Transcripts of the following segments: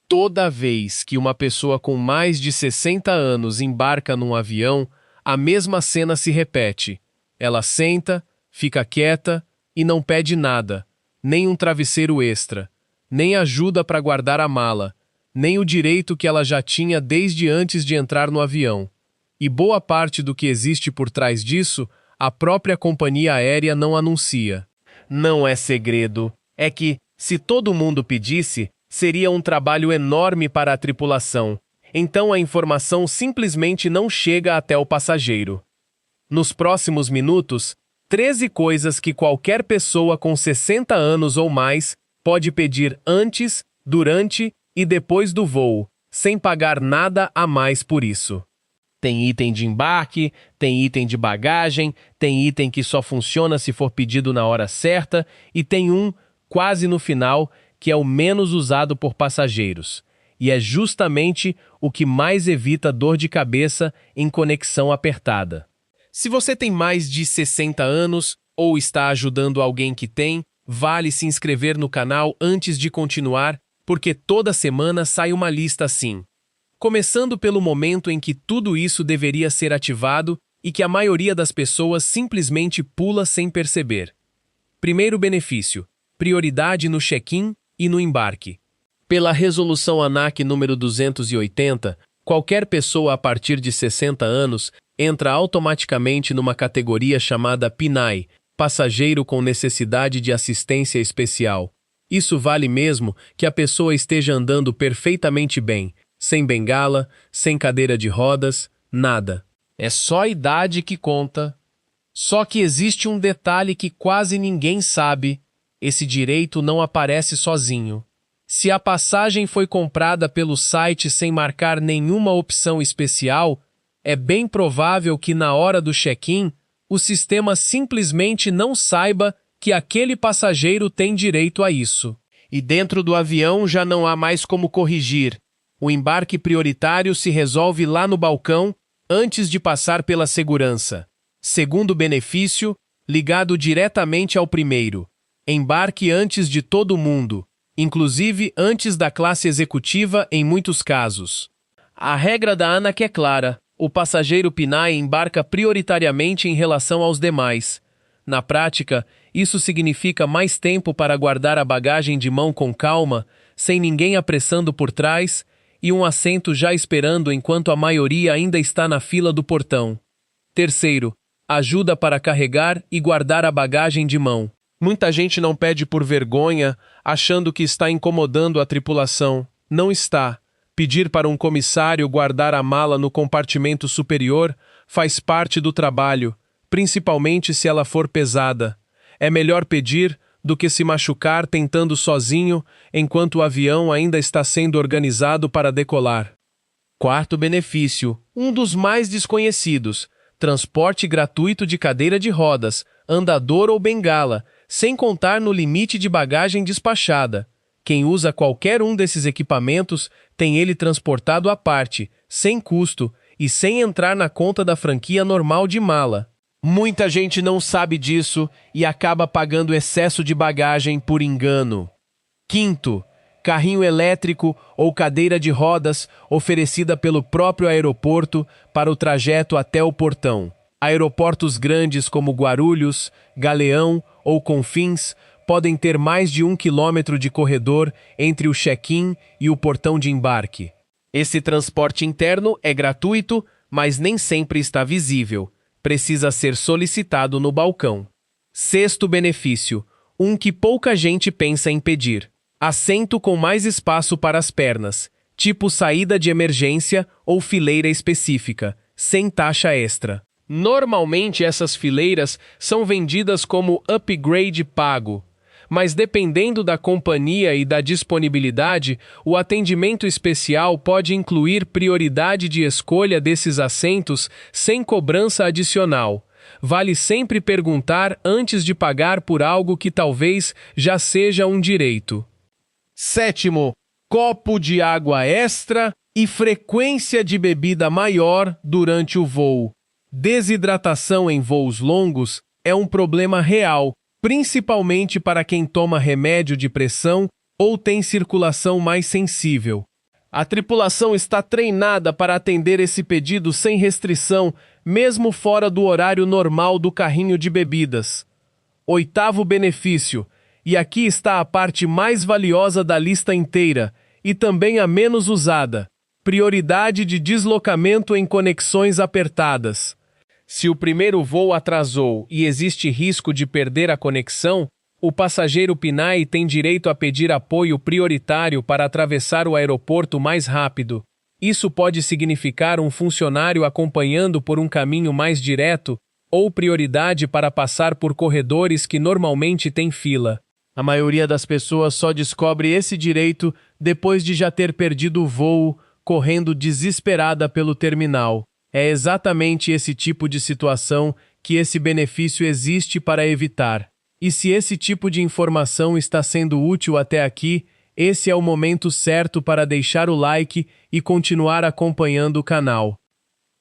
Toda vez que uma pessoa com mais de 60 anos embarca num avião, a mesma cena se repete. Ela senta, fica quieta e não pede nada, nem um travesseiro extra, nem ajuda para guardar a mala, nem o direito que ela já tinha desde antes de entrar no avião. E boa parte do que existe por trás disso, a própria companhia aérea não anuncia. Não é segredo, é que, se todo mundo pedisse, seria um trabalho enorme para a tripulação. Então a informação simplesmente não chega até o passageiro. Nos próximos minutos, 13 coisas que qualquer pessoa com 60 anos ou mais pode pedir antes, durante e depois do voo, sem pagar nada a mais por isso. Tem item de embarque, tem item de bagagem, tem item que só funciona se for pedido na hora certa e tem um, quase no final, que é o menos usado por passageiros. E é justamente o que mais evita dor de cabeça em conexão apertada. Se você tem mais de 60 anos ou está ajudando alguém que tem, vale se inscrever no canal antes de continuar, porque toda semana sai uma lista assim. Começando pelo momento em que tudo isso deveria ser ativado e que a maioria das pessoas simplesmente pula sem perceber. Primeiro benefício: prioridade no check-in e no embarque. Pela Resolução ANAC número 280, qualquer pessoa a partir de 60 anos entra automaticamente numa categoria chamada PNAE, Passageiro com Necessidade de Assistência Especial. Isso vale mesmo que a pessoa esteja andando perfeitamente bem, sem bengala, sem cadeira de rodas, nada. É só a idade que conta. Só que existe um detalhe que quase ninguém sabe: esse direito não aparece sozinho. Se a passagem foi comprada pelo site sem marcar nenhuma opção especial, é bem provável que na hora do check-in, o sistema simplesmente não saiba que aquele passageiro tem direito a isso. E dentro do avião já não há mais como corrigir. O embarque prioritário se resolve lá no balcão, antes de passar pela segurança. Segundo benefício, ligado diretamente ao primeiro: embarque antes de todo mundo, inclusive antes da classe executiva em muitos casos. A regra da ANAC é clara: o passageiro PNAE embarca prioritariamente em relação aos demais. Na prática, isso significa mais tempo para guardar a bagagem de mão com calma, sem ninguém apressando por trás, e um assento já esperando enquanto a maioria ainda está na fila do portão. Terceiro, ajuda para carregar e guardar a bagagem de mão. Muita gente não pede por vergonha, achando que está incomodando a tripulação. Não está. Pedir para um comissário guardar a mala no compartimento superior faz parte do trabalho, principalmente se ela for pesada. É melhor pedir do que se machucar tentando sozinho enquanto o avião ainda está sendo organizado para decolar. Quarto benefício, um dos mais desconhecidos: transporte gratuito de cadeira de rodas, andador ou bengala, sem contar no limite de bagagem despachada. Quem usa qualquer um desses equipamentos tem ele transportado à parte, sem custo e sem entrar na conta da franquia normal de mala. Muita gente não sabe disso e acaba pagando excesso de bagagem por engano. Quinto, carrinho elétrico ou cadeira de rodas oferecida pelo próprio aeroporto para o trajeto até o portão. Aeroportos grandes como Guarulhos, Galeão ou Confins podem ter mais de 1 quilômetro de corredor entre o check-in e o portão de embarque. Esse transporte interno é gratuito, mas nem sempre está visível. Precisa ser solicitado no balcão. Sexto benefício, um que pouca gente pensa em pedir: assento com mais espaço para as pernas, tipo saída de emergência ou fileira específica, sem taxa extra. Normalmente essas fileiras são vendidas como upgrade pago, mas dependendo da companhia e da disponibilidade, o atendimento especial pode incluir prioridade de escolha desses assentos sem cobrança adicional. Vale sempre perguntar antes de pagar por algo que talvez já seja um direito. Sétimo, copo de água extra e frequência de bebida maior durante o voo. Desidratação em voos longos é um problema real, principalmente para quem toma remédio de pressão ou tem circulação mais sensível. A tripulação está treinada para atender esse pedido sem restrição, mesmo fora do horário normal do carrinho de bebidas. Oitavo benefício, e aqui está a parte mais valiosa da lista inteira, e também a menos usada: prioridade de deslocamento em conexões apertadas. Se o primeiro voo atrasou e existe risco de perder a conexão, o passageiro PNAE tem direito a pedir apoio prioritário para atravessar o aeroporto mais rápido. Isso pode significar um funcionário acompanhando por um caminho mais direto ou prioridade para passar por corredores que normalmente têm fila. A maioria das pessoas só descobre esse direito depois de já ter perdido o voo, correndo desesperada pelo terminal. É exatamente esse tipo de situação que esse benefício existe para evitar. E se esse tipo de informação está sendo útil até aqui, esse é o momento certo para deixar o like e continuar acompanhando o canal.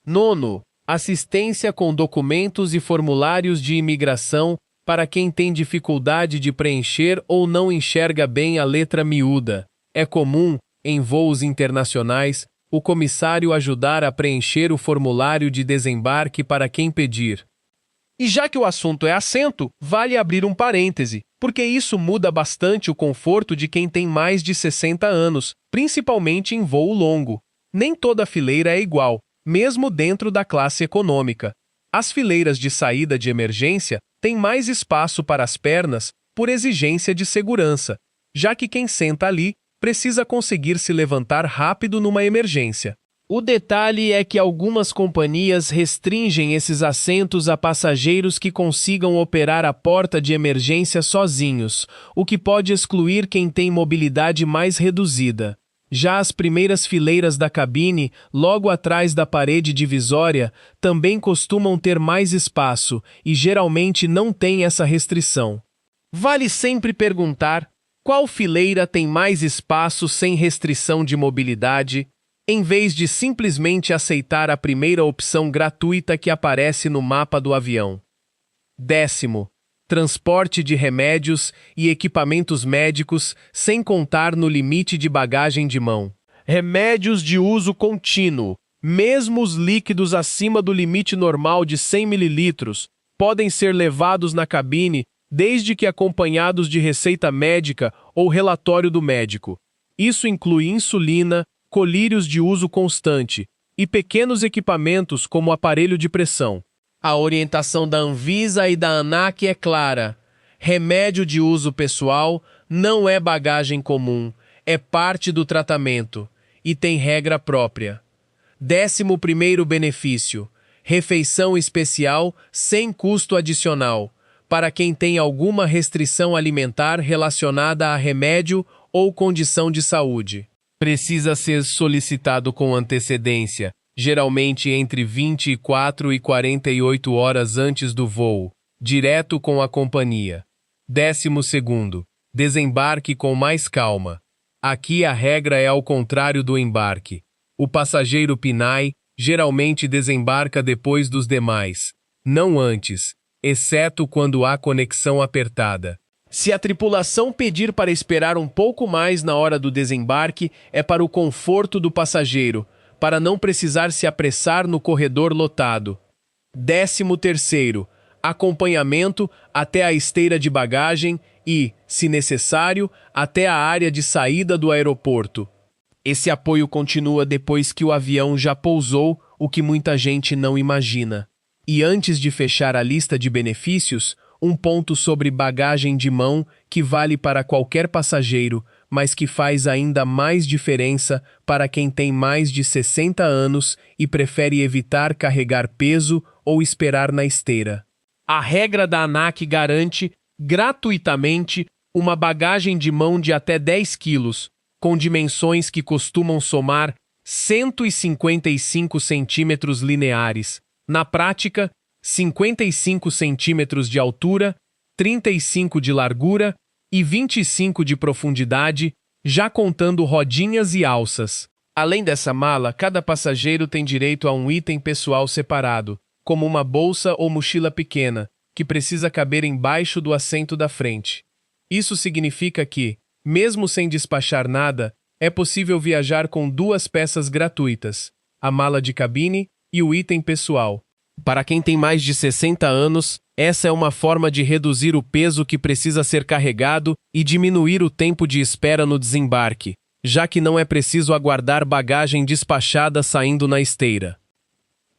Nono, assistência com documentos e formulários de imigração para quem tem dificuldade de preencher ou não enxerga bem a letra miúda. É comum, em voos internacionais, o comissário ajudar a preencher o formulário de desembarque para quem pedir. E já que o assunto é assento, vale abrir um parêntese, porque isso muda bastante o conforto de quem tem mais de 60 anos, principalmente em voo longo. Nem toda fileira é igual, mesmo dentro da classe econômica. As fileiras de saída de emergência têm mais espaço para as pernas por exigência de segurança, já que quem senta ali precisa conseguir se levantar rápido numa emergência. O detalhe é que algumas companhias restringem esses assentos a passageiros que consigam operar a porta de emergência sozinhos, o que pode excluir quem tem mobilidade mais reduzida. Já as primeiras fileiras da cabine, logo atrás da parede divisória, também costumam ter mais espaço e geralmente não têm essa restrição. Vale sempre perguntar qual fileira tem mais espaço sem restrição de mobilidade, em vez de simplesmente aceitar a primeira opção gratuita que aparece no mapa do avião. 10º. Transporte de remédios e equipamentos médicos sem contar no limite de bagagem de mão. Remédios de uso contínuo, mesmo os líquidos acima do limite normal de 100 ml, podem ser levados na cabine desde que acompanhados de receita médica ou relatório do médico. Isso inclui insulina, colírios de uso constante e pequenos equipamentos como aparelho de pressão. A orientação da Anvisa e da ANAC é clara: remédio de uso pessoal não é bagagem comum, é parte do tratamento e tem regra própria. 11º benefício: refeição especial sem custo adicional, para quem tem alguma restrição alimentar relacionada a remédio ou condição de saúde. Precisa ser solicitado com antecedência, geralmente entre 24 e 48 horas antes do voo, direto com a companhia. 12º. Desembarque com mais calma. Aqui a regra é ao contrário do embarque. O passageiro PNAE geralmente desembarca depois dos demais, não antes, exceto quando há conexão apertada. Se a tripulação pedir para esperar um pouco mais na hora do desembarque, é para o conforto do passageiro, para não precisar se apressar no corredor lotado. 13º. Acompanhamento até a esteira de bagagem e, se necessário, até a área de saída do aeroporto. Esse apoio continua depois que o avião já pousou, o que muita gente não imagina. E antes de fechar a lista de benefícios, um ponto sobre bagagem de mão que vale para qualquer passageiro, mas que faz ainda mais diferença para quem tem mais de 60 anos e prefere evitar carregar peso ou esperar na esteira. A regra da ANAC garante, gratuitamente, uma bagagem de mão de até 10 quilos, com dimensões que costumam somar 155 centímetros lineares. Na prática, 55 centímetros de altura, 35 de largura e 25 de profundidade, já contando rodinhas e alças. Além dessa mala, cada passageiro tem direito a um item pessoal separado, como uma bolsa ou mochila pequena, que precisa caber embaixo do assento da frente. Isso significa que, mesmo sem despachar nada, É possível viajar com duas peças gratuitas, a mala de cabine e o item pessoal. Para quem tem mais de 60 anos, essa é uma forma de reduzir o peso que precisa ser carregado e diminuir o tempo de espera no desembarque, já que não é preciso aguardar bagagem despachada saindo na esteira.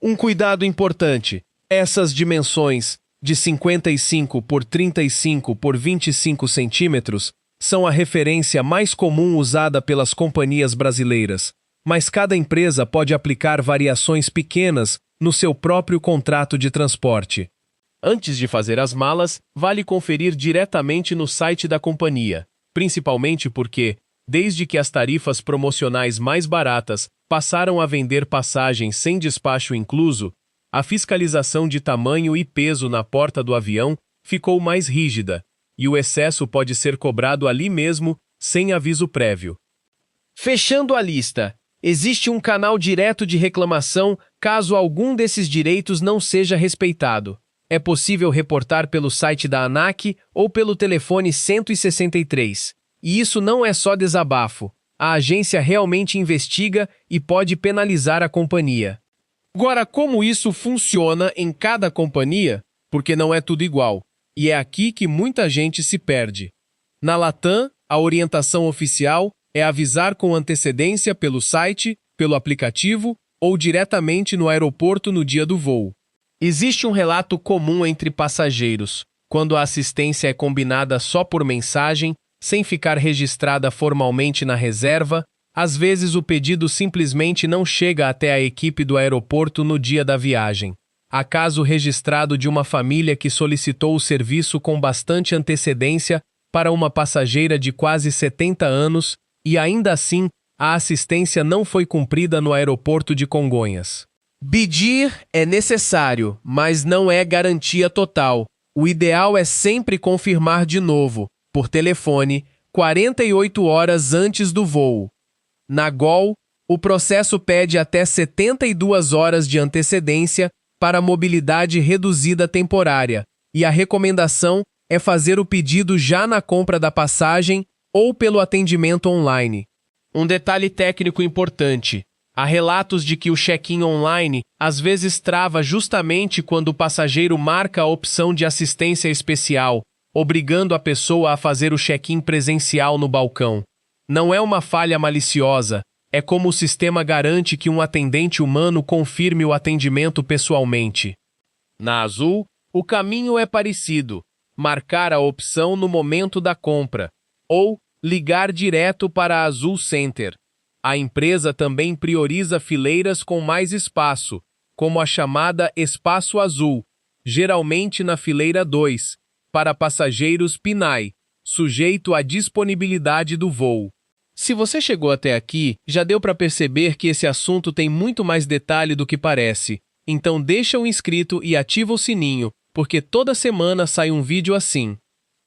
Um cuidado importante: essas dimensões, de 55 por 35 por 25 centímetros, são a referência mais comum usada pelas companhias brasileiras, mas cada empresa pode aplicar variações pequenas no seu próprio contrato de transporte. Antes de fazer as malas, vale conferir diretamente no site da companhia, principalmente porque, desde que as tarifas promocionais mais baratas passaram a vender passagens sem despacho incluso, a fiscalização de tamanho e peso na porta do avião ficou mais rígida, e o excesso pode ser cobrado ali mesmo, sem aviso prévio. Fechando a lista, existe um canal direto de reclamação caso algum desses direitos não seja respeitado. É possível reportar pelo site da ANAC ou pelo telefone 163. E isso não é só desabafo. A agência realmente investiga e pode penalizar a companhia. Agora, como isso funciona em cada companhia? Porque não é tudo igual. E é aqui que muita gente se perde. Na Latam, a orientação oficial é avisar com antecedência pelo site, pelo aplicativo ou diretamente no aeroporto no dia do voo. Existe um relato comum entre passageiros, quando a assistência é combinada só por mensagem, sem ficar registrada formalmente na reserva. Às vezes o pedido simplesmente não chega até a equipe do aeroporto no dia da viagem. Há caso registrado de uma família que solicitou o serviço com bastante antecedência para uma passageira de quase 70 anos e, ainda assim, a assistência não foi cumprida no aeroporto de Congonhas. Pedir é necessário, mas não é garantia total. O ideal é sempre confirmar de novo, por telefone, 48 horas antes do voo. Na GOL, o processo pede até 72 horas de antecedência para mobilidade reduzida temporária, e a recomendação é fazer o pedido já na compra da passagem ou pelo atendimento online. Um detalhe técnico importante: há relatos de que o check-in online às vezes trava justamente quando o passageiro marca a opção de assistência especial, obrigando a pessoa a fazer o check-in presencial no balcão. Não é uma falha maliciosa, é como o sistema garante que um atendente humano confirme o atendimento pessoalmente. Na Azul, o caminho é parecido: marcar a opção no momento da compra, ou ligar direto para a Azul Center. A empresa também prioriza fileiras com mais espaço, como a chamada Espaço Azul, geralmente na fileira 2, para passageiros PNAE, sujeito à disponibilidade do voo. Se você chegou até aqui, já deu para perceber que esse assunto tem muito mais detalhe do que parece. Então deixa o inscrito e ativa o sininho, porque toda semana sai um vídeo assim.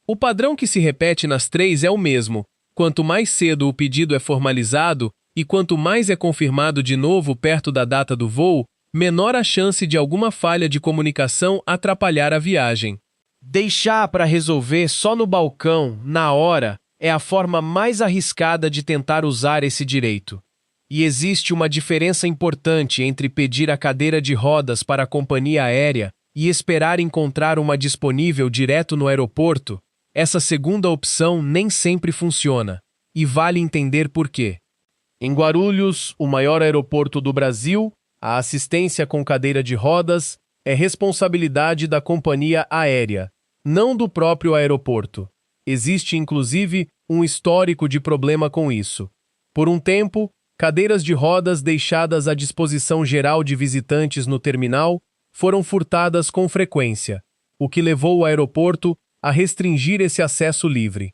O padrão que se repete nas três é o mesmo. Quanto mais cedo o pedido é formalizado e quanto mais é confirmado de novo perto da data do voo, menor a chance de alguma falha de comunicação atrapalhar a viagem. Deixar para resolver só no balcão, na hora, é a forma mais arriscada de tentar usar esse direito. E existe uma diferença importante entre pedir a cadeira de rodas para a companhia aérea e esperar encontrar uma disponível direto no aeroporto. Essa segunda opção nem sempre funciona, e vale entender por quê. Em Guarulhos, o maior aeroporto do Brasil, a assistência com cadeira de rodas é responsabilidade da companhia aérea, não do próprio aeroporto. Existe, inclusive, um histórico de problema com isso. Por um tempo, cadeiras de rodas deixadas à disposição geral de visitantes no terminal foram furtadas com frequência, o que levou o aeroporto a restringir esse acesso livre.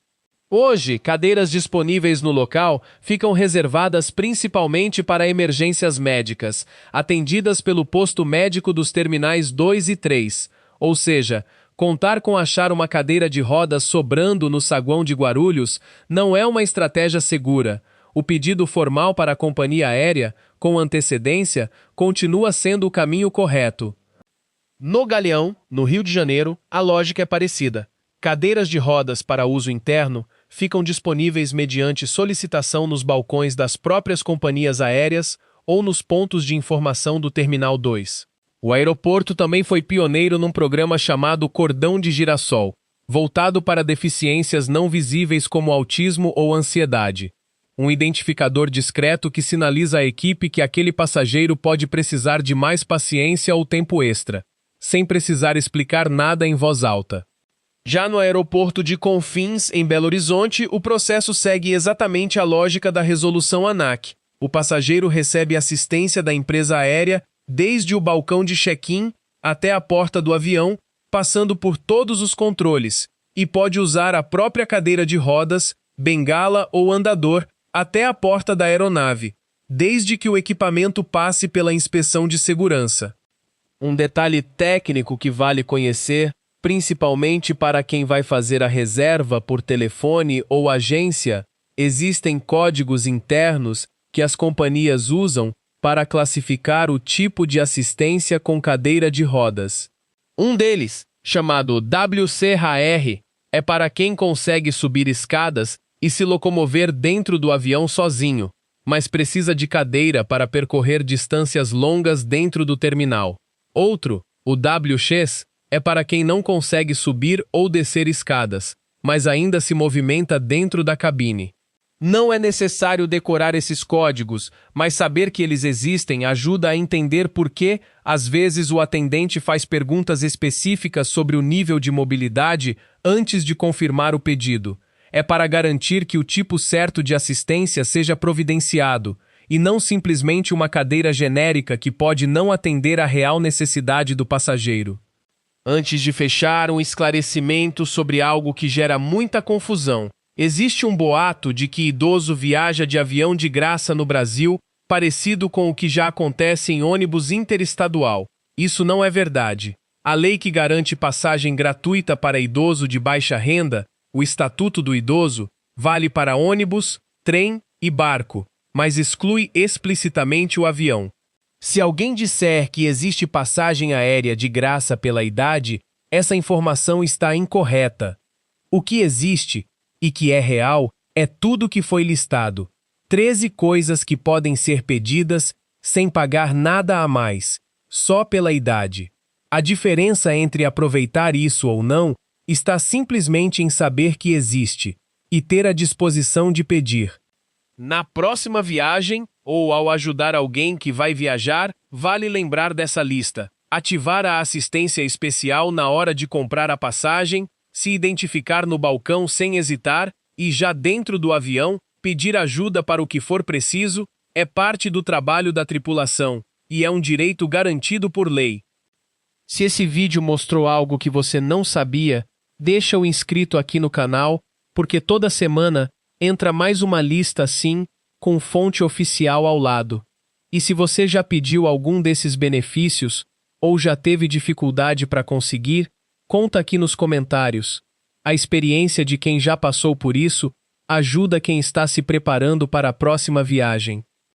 Hoje, cadeiras disponíveis no local ficam reservadas principalmente para emergências médicas, atendidas pelo posto médico dos terminais 2 e 3, ou seja, contar com achar uma cadeira de rodas sobrando no saguão de Guarulhos não é uma estratégia segura. O pedido formal para a companhia aérea, com antecedência, continua sendo o caminho correto. No Galeão, no Rio de Janeiro, a lógica é parecida. Cadeiras de rodas para uso interno ficam disponíveis mediante solicitação nos balcões das próprias companhias aéreas ou nos pontos de informação do Terminal 2. O aeroporto também foi pioneiro num programa chamado Cordão de Girassol, voltado para deficiências não visíveis como autismo ou ansiedade. Um identificador discreto que sinaliza à equipe que aquele passageiro pode precisar de mais paciência ou tempo extra, sem precisar explicar nada em voz alta. Já no aeroporto de Confins, em Belo Horizonte, o processo segue exatamente a lógica da resolução ANAC. O passageiro recebe assistência da empresa aérea desde o balcão de check-in até a porta do avião, passando por todos os controles, e pode usar a própria cadeira de rodas, bengala ou andador até a porta da aeronave, desde que o equipamento passe pela inspeção de segurança. Um detalhe técnico que vale conhecer, principalmente para quem vai fazer a reserva por telefone ou agência, existem códigos internos que as companhias usam para classificar o tipo de assistência com cadeira de rodas. Um deles, chamado WCHR, é para quem consegue subir escadas e se locomover dentro do avião sozinho, mas precisa de cadeira para percorrer distâncias longas dentro do terminal. Outro, o WX, é para quem não consegue subir ou descer escadas, mas ainda se movimenta dentro da cabine. Não é necessário decorar esses códigos, mas saber que eles existem ajuda a entender por que, às vezes, o atendente faz perguntas específicas sobre o nível de mobilidade antes de confirmar o pedido. É para garantir que o tipo certo de assistência seja providenciado, e não simplesmente uma cadeira genérica que pode não atender à real necessidade do passageiro. Antes de fechar, um esclarecimento sobre algo que gera muita confusão. Existe um boato de que idoso viaja de avião de graça no Brasil, parecido com o que já acontece em ônibus interestadual. Isso não é verdade. A lei que garante passagem gratuita para idoso de baixa renda, o Estatuto do Idoso, vale para ônibus, trem e barco, mas exclui explicitamente o avião. Se alguém disser que existe passagem aérea de graça pela idade, essa informação está incorreta. O que existe, e que é real, é tudo que foi listado. 13 coisas que podem ser pedidas sem pagar nada a mais, só pela idade. A diferença entre aproveitar isso ou não está simplesmente em saber que existe e ter a disposição de pedir. Na próxima viagem, ou ao ajudar alguém que vai viajar, vale lembrar dessa lista. Ativar a assistência especial na hora de comprar a passagem, se identificar no balcão sem hesitar e, já dentro do avião, pedir ajuda para o que for preciso, é parte do trabalho da tripulação e é um direito garantido por lei. Se esse vídeo mostrou algo que você não sabia, deixa o inscrito aqui no canal, porque toda semana entra mais uma lista assim, com fonte oficial ao lado. E se você já pediu algum desses benefícios, ou já teve dificuldade para conseguir, conta aqui nos comentários. A experiência de quem já passou por isso ajuda quem está se preparando para a próxima viagem.